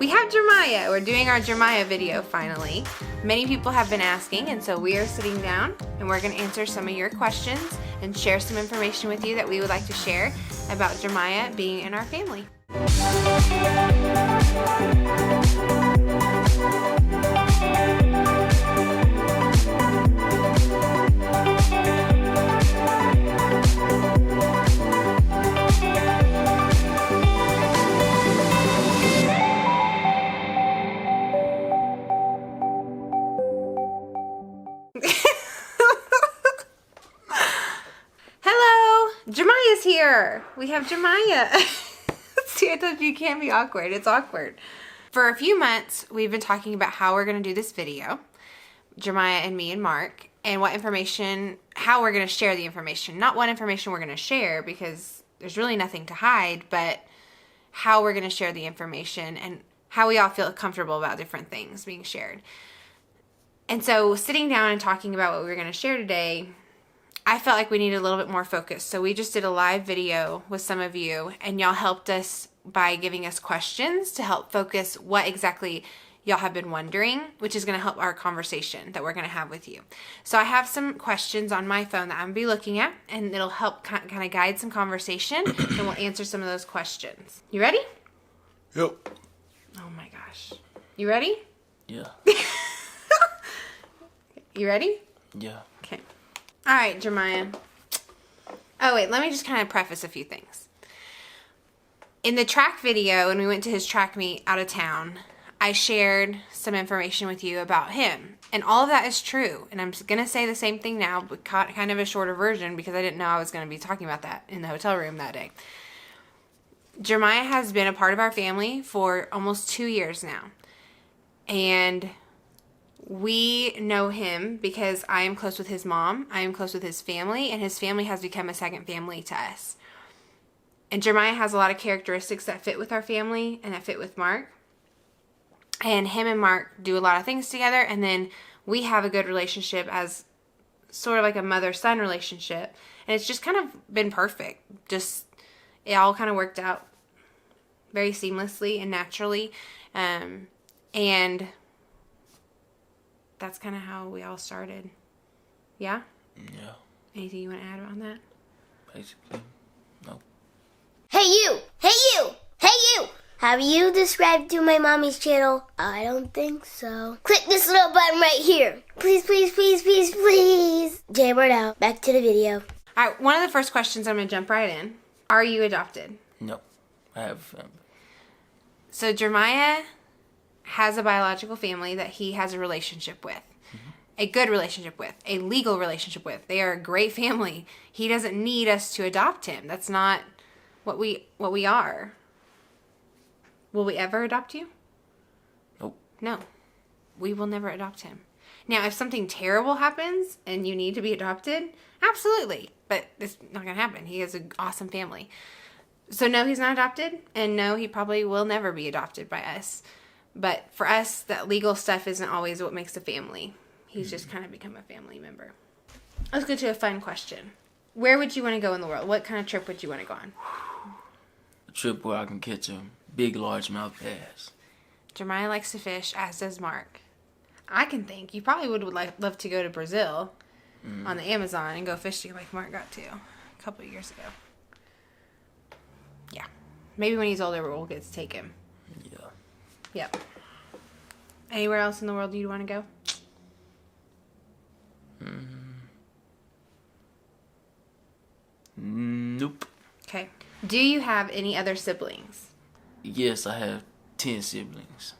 We have Jermiah. We're doing our Jermiah video finally. Many people have been asking, and so we are sitting down and we're going to answer some of your questions and share some information with you that we would like to share about Jermiah being in our family. Jermiah's here. We have Jermiah. See, I told you can't be awkward. It's awkward. For a few months, we've been talking about how we're going to do this video, Jermiah and me and Mark, and what information, how we're going to share the information. Not what information we're going to share, because there's really nothing to hide, but how we're going to share the information and how we all feel comfortable about different things being shared. And so sitting down and talking about what we were going to share today, I felt like we needed a little bit more focus. So we just did a live video with some of you, and y'all helped us by giving us questions to help focus what exactly y'all have been wondering, which is going to help our conversation that we're going to have with you. So I have some questions on my phone that I'm going to be looking at, and it'll help kind of guide some conversation, and we'll answer some of those questions. You ready? Yep. Oh my gosh. You ready? Yeah. You ready? Yeah. Okay. All right, Jermiah. Oh, wait, let me just kind of preface a few things. In the track video, when we went to his track meet out of town, I shared some information with you about him. And all of that is true. And I'm going to say the same thing now, but kind of a shorter version because I didn't know I was going to be talking about that in the hotel room that day. Jermiah has been a part of our family for almost 2 years now. And we know him because I am close with his mom, I am close with his family, and his family has become a second family to us. And Jermiah has a lot of characteristics that fit with our family and that fit with Mark. And him and Mark do a lot of things together, and then we have a good relationship as sort of like a mother-son relationship. And it's just kind of been perfect. Just, it all kind of worked out very seamlessly and naturally. And that's kind of how we all started. Yeah? Yeah. Anything you want to add on that? Basically, no. Hey you! Hey you! Hey you! Have you subscribed to my mommy's channel? I don't think so. Click this little button right here. Please, please, please, please, please. Jammer out. Back to the video. All right, one of the first questions, I'm going to jump right in. Are you adopted? No. I have a family. So Jermiah has a biological family that he has a relationship with. Mm-hmm. A good relationship with. A legal relationship with. They are a great family. He doesn't need us to adopt him. That's not what we are. Will we ever adopt you? Nope. No. We will never adopt him. Now, if something terrible happens and you need to be adopted, absolutely. But it's not going to happen. He has an awesome family. So no, he's not adopted. And no, he probably will never be adopted by us. But for us, that legal stuff isn't always what makes a family. He's just kind of become a family member. Let's go to a fun question. Where would you want to go in the world? What kind of trip would you want to go on? A trip where I can catch a big largemouth bass. Jermiah likes to fish, as does Mark. I can think. You probably would love to go to Brazil on the Amazon and go fishing like Mark got to a couple of years ago. Yeah. Maybe when he's older, we'll get to take him. Yeah. Yep. Anywhere else in the world you'd want to go? Nope. Okay. Do you have any other siblings? Yes, I have 10 siblings.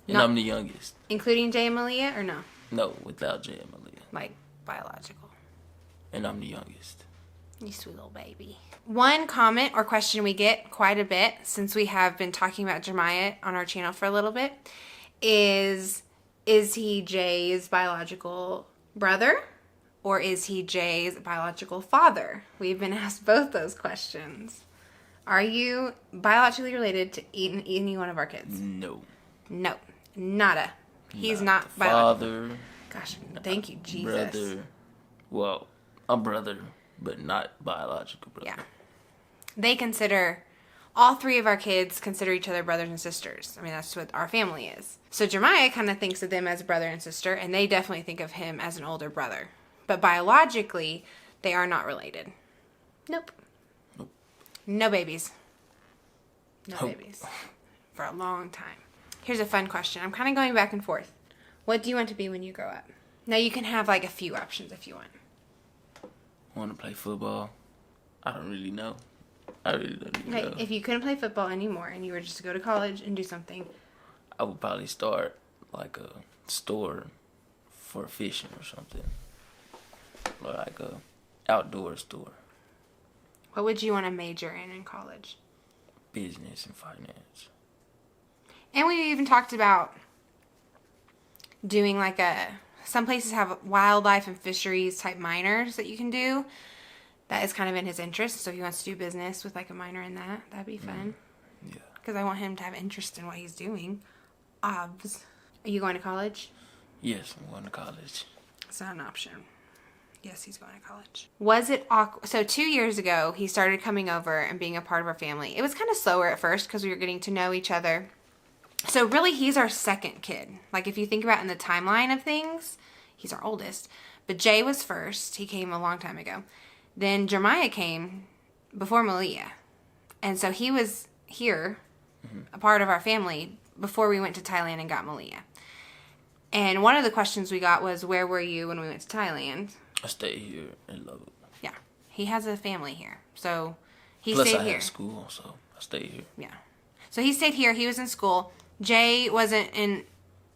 And No. I'm the youngest. Including Jay and Malia, or no? No, without Jay and Malia. Like, biological. And I'm the youngest. You sweet little baby. One comment or question we get quite a bit since we have been talking about Jermiah on our channel for a little bit is he Jay's biological brother or is he Jay's biological father? We've been asked both those questions. Are you biologically related to any one of our kids? No. No. Nada. He's not biological. Father. Gosh, thank you, Jesus. Brother. Well, a brother, but not biological brother. Yeah. They consider all three of our kids consider each other brothers and sisters. I mean, that's what our family is. So Jermiah kind of thinks of them as a brother and sister, and they definitely think of him as an older brother. But biologically, they are not related. Nope. No babies. No babies. For a long time. Here's a fun question. I'm kind of going back and forth. What do you want to be when you grow up? Now, you can have like a few options if you want. I want to play football. I don't really know. I really don't even know. If you couldn't play football anymore and you were just to go to college and do something, I would probably start like a store for fishing or something. Or like a outdoor store. what would you want to major in college? Business and finance. And we even talked about doing like some places have wildlife and fisheries type minors that you can do. That is kind of in his interest. So if he wants to do business with like a minor in that, that'd be fun. Yeah. Because I want him to have interest in what he's doing. Obs. Are you going to college? Yes, I'm going to college. It's not an option. Yes, he's going to college. Was it awkward? So 2 years ago, he started coming over and being a part of our family. It was kind of slower at first because we were getting to know each other. So really, he's our second kid. Like if you think about in the timeline of things, he's our oldest. But Jay was first. He came a long time ago. Then Jermiah came before Malia. And so he was here, a part of our family, before we went to Thailand and got Malia. And one of the questions we got was, where were you when we went to Thailand? I stayed here in Lubbock. Yeah. He has a family here. So he Plus stayed I here. had school, so I stayed here. Yeah. So he stayed here. He was in school. Jay wasn't in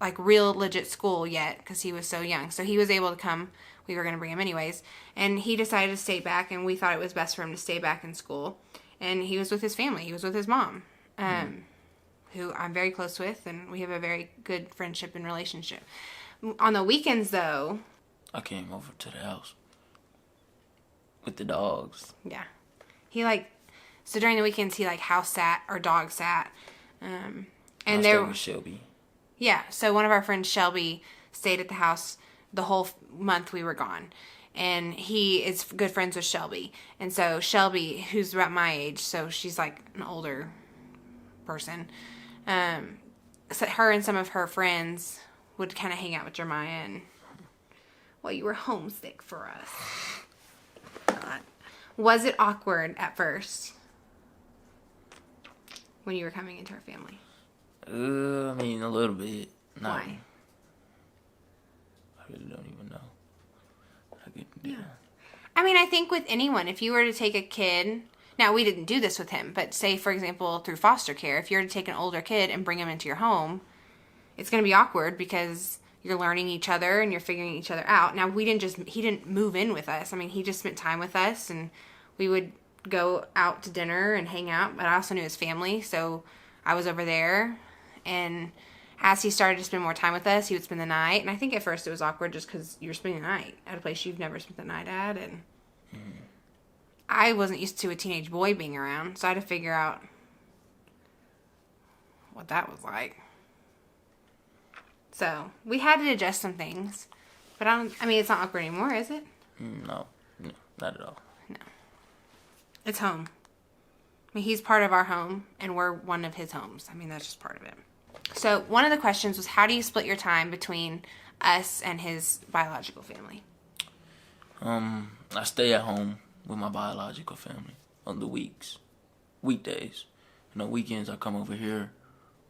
like real legit school yet because he was so young. So he was able to come. We were going to bring him anyways. And he decided to stay back, and we thought it was best for him to stay back in school. And he was with his family. He was with his mom, who I'm very close with, and we have a very good friendship and relationship. On the weekends, though... I came over to the house with the dogs. Yeah. So during the weekends, he house sat or dog sat. And I stayed with Shelby. Yeah. So one of our friends, Shelby, stayed at the house the whole month we were gone. And he is good friends with Shelby. And so Shelby, who's about my age, so she's like an older person, so her and some of her friends would kind of hang out with Jermiah and, well, you were homesick for us. God. Was it awkward at first when you were coming into our family? I mean, a little bit. No. Why? I really don't even know. Yeah. I mean, I think with anyone, if you were to take a kid, now we didn't do this with him, but say, for example, through foster care, if you were to take an older kid and bring him into your home, it's going to be awkward because you're learning each other and you're figuring each other out. Now, he didn't move in with us. I mean, he just spent time with us, and we would go out to dinner and hang out, but I also knew his family, so I was over there, and as he started to spend more time with us, he would spend the night. And I think at first it was awkward just because you're spending the night at a place you've never spent the night at. And I wasn't used to a teenage boy being around, so I had to figure out what that was like. So we had to adjust some things. But it's not awkward anymore, is it? No, not at all. No. It's home. I mean, he's part of our home, and we're one of his homes. I mean, that's just part of it. So one of the questions was, how do you split your time between us and his biological family? I stay at home with my biological family on the weekdays. And on weekends I come over here,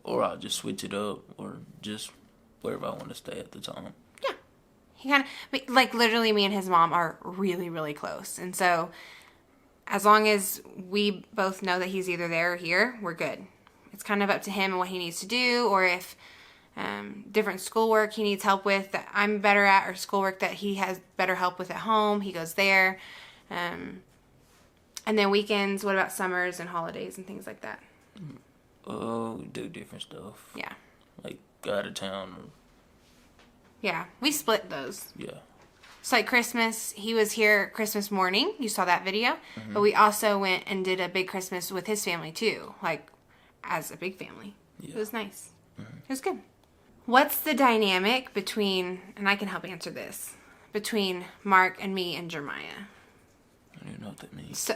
or I'll just switch it up, or just wherever I want to stay at the time. Yeah. He kind of, literally me and his mom are really, really close. And so as long as we both know that he's either there or here, we're good. It's kind of up to him and what he needs to do, or if different schoolwork he needs help with that I'm better at, or schoolwork that he has better help with at home, he goes there. And then weekends, what about summers and holidays and things like that? We do different stuff. Yeah. Like go out of town. Yeah, we split those. Yeah. So like Christmas, he was here Christmas morning. You saw that video. But we also went and did a big Christmas with his family too. Like, as a big family. Yeah. It was nice. It was good. What's the dynamic between, and I can help answer this, between Mark and me and Jermiah? I don't even know what that means.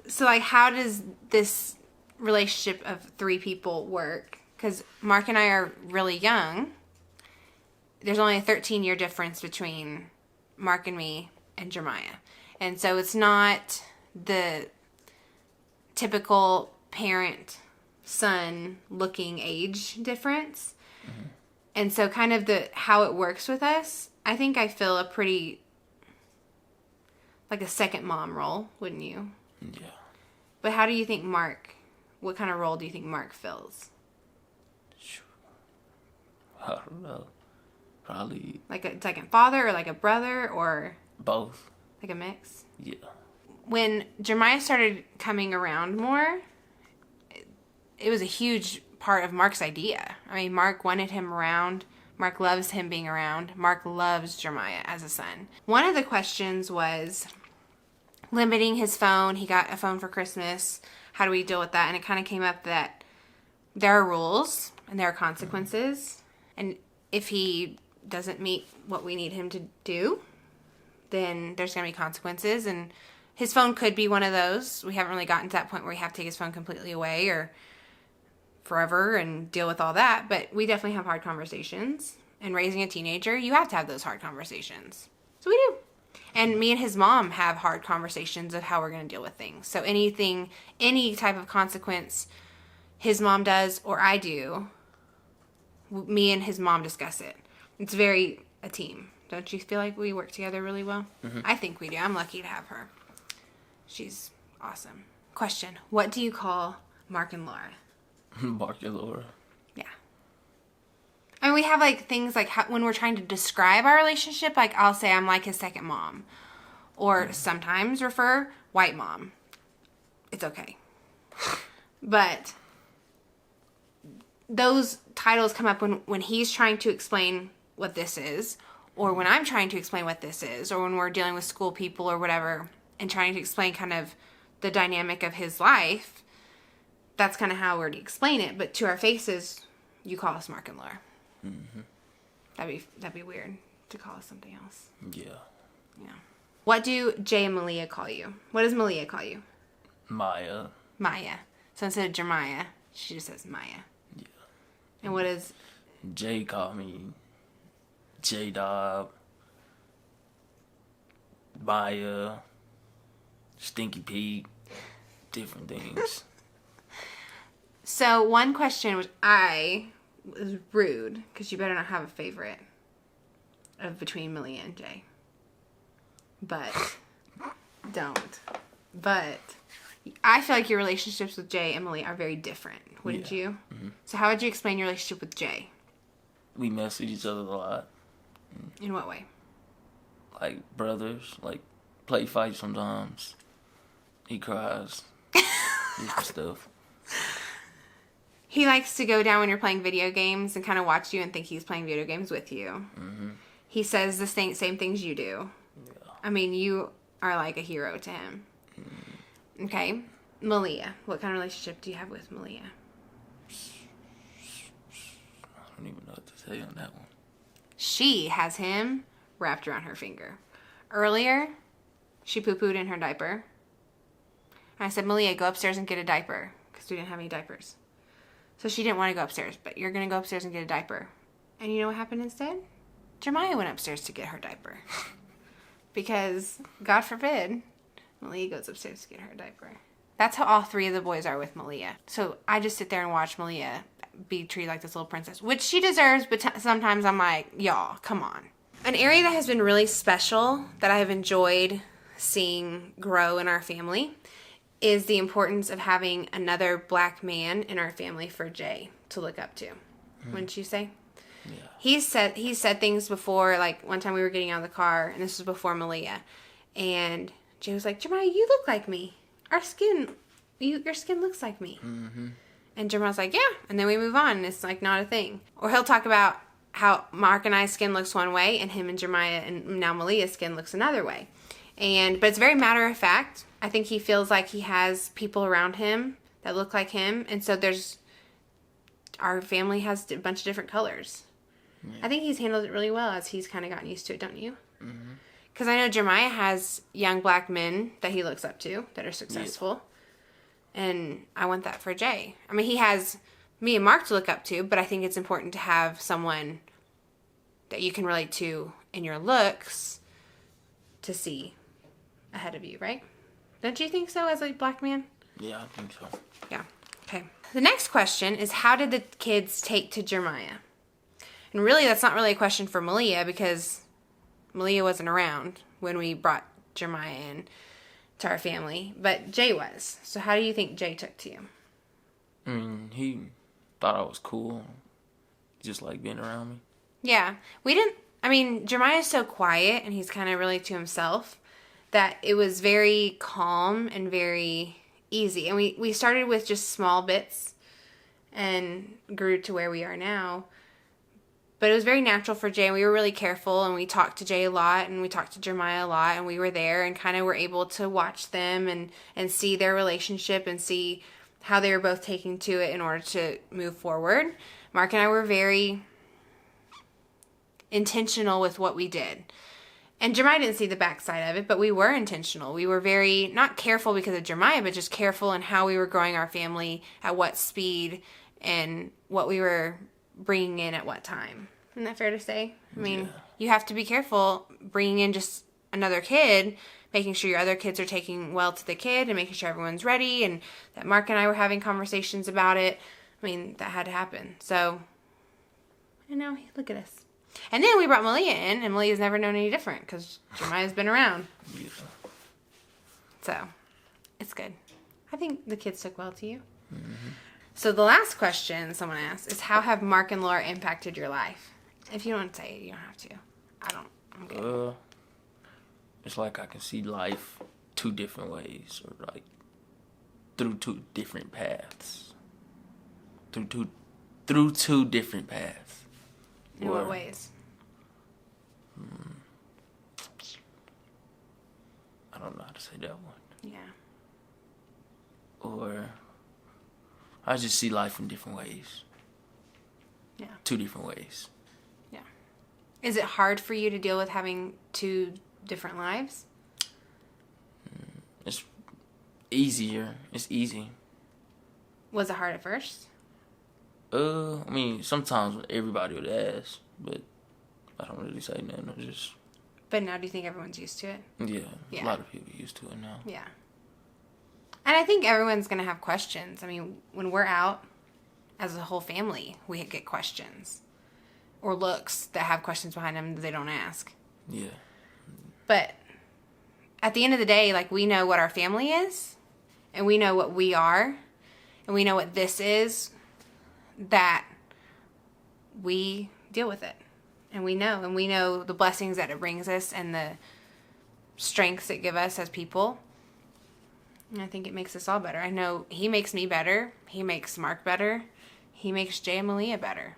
So, like, how does this relationship of 3 people work? Because Mark and I are really young. There's only a 13-year difference between Mark and me and Jermiah. And so it's not the typical parent-son looking age difference. Mm-hmm. And so kind of how it works with us, I think I feel a pretty, like a second mom role, wouldn't you? Yeah. But how do you think what kind of role do you think Mark fills? I don't know. Probably... Like a second father or like a brother or... Both. Like a mix? Yeah. When Jermiah started coming around more, it was a huge part of Mark's idea. I mean, Mark wanted him around. Mark loves him being around. Mark loves Jermiah as a son. One of the questions was limiting his phone. He got a phone for Christmas. How do we deal with that? And it kind of came up that there are rules and there are consequences. And if he doesn't meet what we need him to do, then there's going to be consequences. And his phone could be one of those. We haven't really gotten to that point where we have to take his phone completely away or forever and deal with all that. But we definitely have hard conversations. And raising a teenager, you have to have those hard conversations. So we do. And me and his mom have hard conversations of how we're going to deal with things. So any type of consequence his mom does or I do, me and his mom discuss it. It's very a team. Don't you feel like we work together really well? Mm-hmm. I think we do. I'm lucky to have her. She's awesome. Question. What do you call Mark and Laura? Mark and Laura. Yeah. I mean, we have like things like when we're trying to describe our relationship, like I'll say I'm like his second mom. Or sometimes refer white mom. It's okay. But those titles come up when he's trying to explain what this is, or when I'm trying to explain what this is, or when we're dealing with school people or whatever, and trying to explain kind of the dynamic of his life. That's kind of how we're to explain it. But to our faces, you call us Mark and Laura. Mm-hmm. That'd be weird to call us something else. Yeah. Yeah. What do Jay and Malia call you? What does Malia call you? Maya. Maya. So instead of Jermiah, she just says Maya. Yeah. And what does Jay call me? J-Dob. Maya. Stinky Pete. Different things. So one question which was rude, because you better not have a favorite of between Malia and Jay. But don't. But I feel like your relationships with Jay and Malia are very different, wouldn't you? Mm-hmm. So how would you explain your relationship with Jay? We mess with each other a lot. In what way? Like brothers, like play fights sometimes. He cries. Different stuff. He likes to go down when you're playing video games and kind of watch you and think he's playing video games with you. Mm-hmm. He says the same things you do. Yeah. I mean, you are like a hero to him. Mm. Okay. Malia. What kind of relationship do you have with Malia? I don't even know what to say on that one. She has him wrapped around her finger. Earlier, she poo-pooed in her diaper. And I said, Malia, go upstairs and get a diaper. Because we didn't have any diapers. So she didn't want to go upstairs. But you're going to go upstairs and get a diaper. And you know what happened instead? Jermiah went upstairs to get her diaper. Because, God forbid, Malia goes upstairs to get her diaper. That's how all 3 of the boys are with Malia. So I just sit there and watch Malia be treated like this little princess. Which she deserves, but sometimes I'm like, y'all, come on. An area that has been really special, that I have enjoyed seeing grow in our family, is the importance of having another black man in our family for Jay to look up to. Wouldn't you say? Yeah. He's said things before, like one time we were getting out of the car, and this was before Malia, and Jay was like, Jermiah, you look like me. Your skin looks like me. Mm-hmm. And Jermiah's like, yeah. And then we move on, and it's like not a thing. Or he'll talk about how Mark and I's skin looks one way, and him and Jermiah and now Malia's skin looks another way. But it's very matter of fact. I think he feels like he has people around him that look like him. And so our family has a bunch of different colors. Yeah. I think he's handled it really well as he's kind of gotten used to it, don't you? Because I know Jermiah has young black men that he looks up to that are successful. And I want that for Jay. I mean, he has me and Mark to look up to, but I think it's important to have someone that you can relate to in your looks to see ahead of you, right? Don't you think so as a black man? Yeah, I think so. Yeah. Okay. The next question is, how did the kids take to Jermiah? And really, that's not really a question for Malia because Malia wasn't around when we brought Jermiah in to our family, but Jay was. So how do you think Jay took to you? I mean, he thought I was cool. Just like being around me. Yeah. Jermiah's so quiet and he's kind of really to himself that it was very calm and very easy. And we started with just small bits and grew to where we are now. But it was very natural for Jay, and we were really careful, and we talked to Jay a lot, and we talked to Jermiah a lot, and we were there and kind of were able to watch them and see their relationship and see how they were both taking to it in order to move forward. Mark and I were very intentional with what we did. And Jermiah didn't see the backside of it, but we were intentional. We were very, not careful because of Jermiah, but just careful in how we were growing our family, at what speed, and what we were bringing in at what time. Isn't that fair to say? I mean, You have to be careful bringing in just another kid, making sure your other kids are taking well to the kid and making sure everyone's ready, and that Mark and I were having conversations about it. I mean, that had to happen. So, and now, look at us. And then we brought Malia in, and Malia's never known any different because Jermiah's been around. Yeah. So, it's good. I think the kids took well to you. Mm-hmm. So the last question someone asked is, how have Mark and Laura impacted your life? If you don't want to say it, you don't have to. I'm good. It's like I can see life two different ways, or like through two different paths. Through two different paths. In what ways? I don't know how to say that one. Yeah. Or I just see life in different ways. Yeah. Two different ways. Yeah. Is it hard for you to deal with having two different lives? It's easier. It's easy. Was it hard at first? I mean, sometimes everybody would ask, but I don't really say nothing. I just... But now do you think everyone's used to it? Yeah. A lot of people are used to it now. Yeah. And I think everyone's going to have questions. I mean, when we're out as a whole family, we get questions. Or looks that have questions behind them that they don't ask. Yeah. But at the end of the day, like, we know what our family is. And we know what we are. And we know what this is. That we deal with it. And we know the blessings that it brings us and the strengths it gives us as people. And I think it makes us all better. I know he makes me better. He makes Mark better. He makes Jay and Malia better.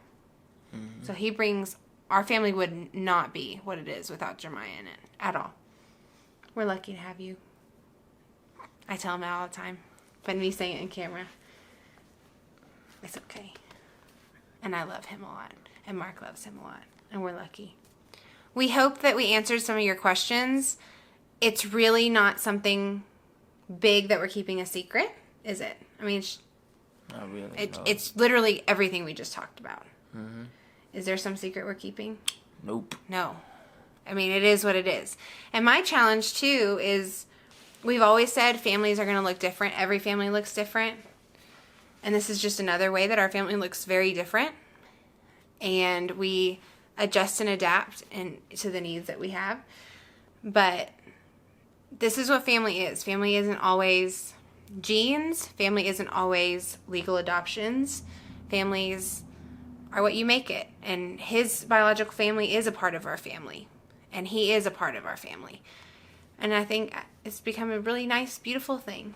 Mm-hmm. So he brings... Our family would not be what it is without Jermiah in it. At all. We're lucky to have you. I tell him that all the time. But me saying it in camera. It's okay. And I love him a lot. And Mark loves him a lot. And we're lucky. We hope that we answered some of your questions. It's really not something big that we're keeping a secret, is it? I mean, not really. It's literally everything we just talked about. Mm-hmm. Is there some secret we're keeping? Nope. No. I mean, it is what it is. And my challenge, too, is we've always said families are going to look different. Every family looks different. And this is just another way that our family looks very different. And we adjust and adapt to the needs that we have. But this is what family is. Family isn't always genes. Family isn't always legal adoptions. Families are what you make it. And his biological family is a part of our family. And he is a part of our family. And I think it's become a really nice, beautiful thing.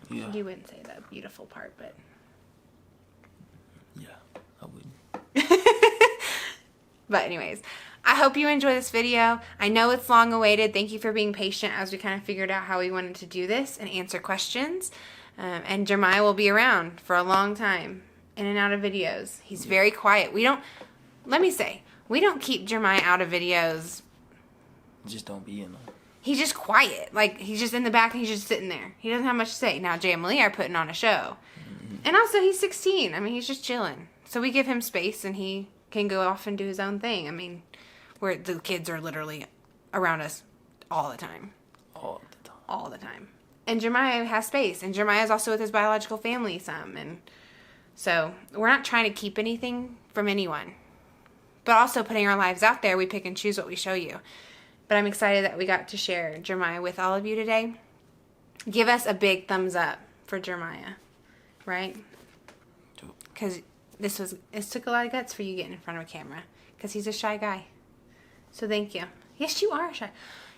Yeah. You wouldn't say the beautiful part, but... Yeah, I wouldn't. But anyways, I hope you enjoy this video. I know it's long awaited. Thank you for being patient as we kind of figured out how we wanted to do this and answer questions. And Jermiah will be around for a long time, in and out of videos. He's very quiet. We don't keep Jermiah out of videos. Just don't be in them. he's just quiet. Like, he's just in the back and he's just sitting there. He doesn't have much to say. Now, Jay and Malia are putting on a show. And also, he's 16. I mean, he's just chilling. So we give him space and he can go off and do his own thing. I mean, where the kids are literally around us all the time. All the time. All the time. And Jermiah has space. And Jermiah's also with his biological family some. And so we're not trying to keep anything from anyone. But also putting our lives out there, we pick and choose what we show you. But I'm excited that we got to share Jermiah with all of you today. Give us a big thumbs up for Jermiah. Right? Because it took a lot of guts for you getting in front of a camera. Because he's a shy guy. So thank you. Yes, you are shy.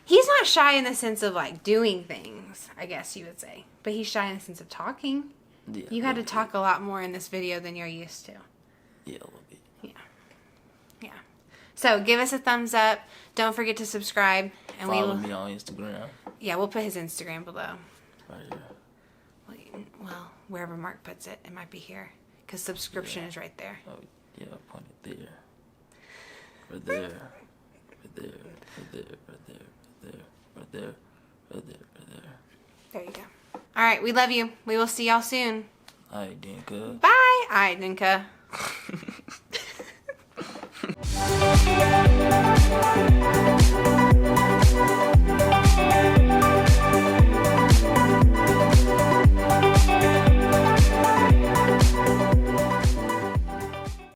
He's not shy in the sense of like doing things, I guess you would say. But he's shy in the sense of talking. Yeah, you had to talk a lot more in this video than you're used to. Yeah, a little bit. Yeah. So give us a thumbs up. Don't forget to subscribe. And Follow me on Instagram. Yeah, we'll put his Instagram below. Right here. Well, wherever Mark puts it, it might be here. Because subscription is right there. Oh, yeah, I point it there. Right there. Right there. Right there. Right there. Right there. Right there. Right there. There you go. All right, we love you. We will see y'all soon. All right, then, good. Bye. All right, Dinka.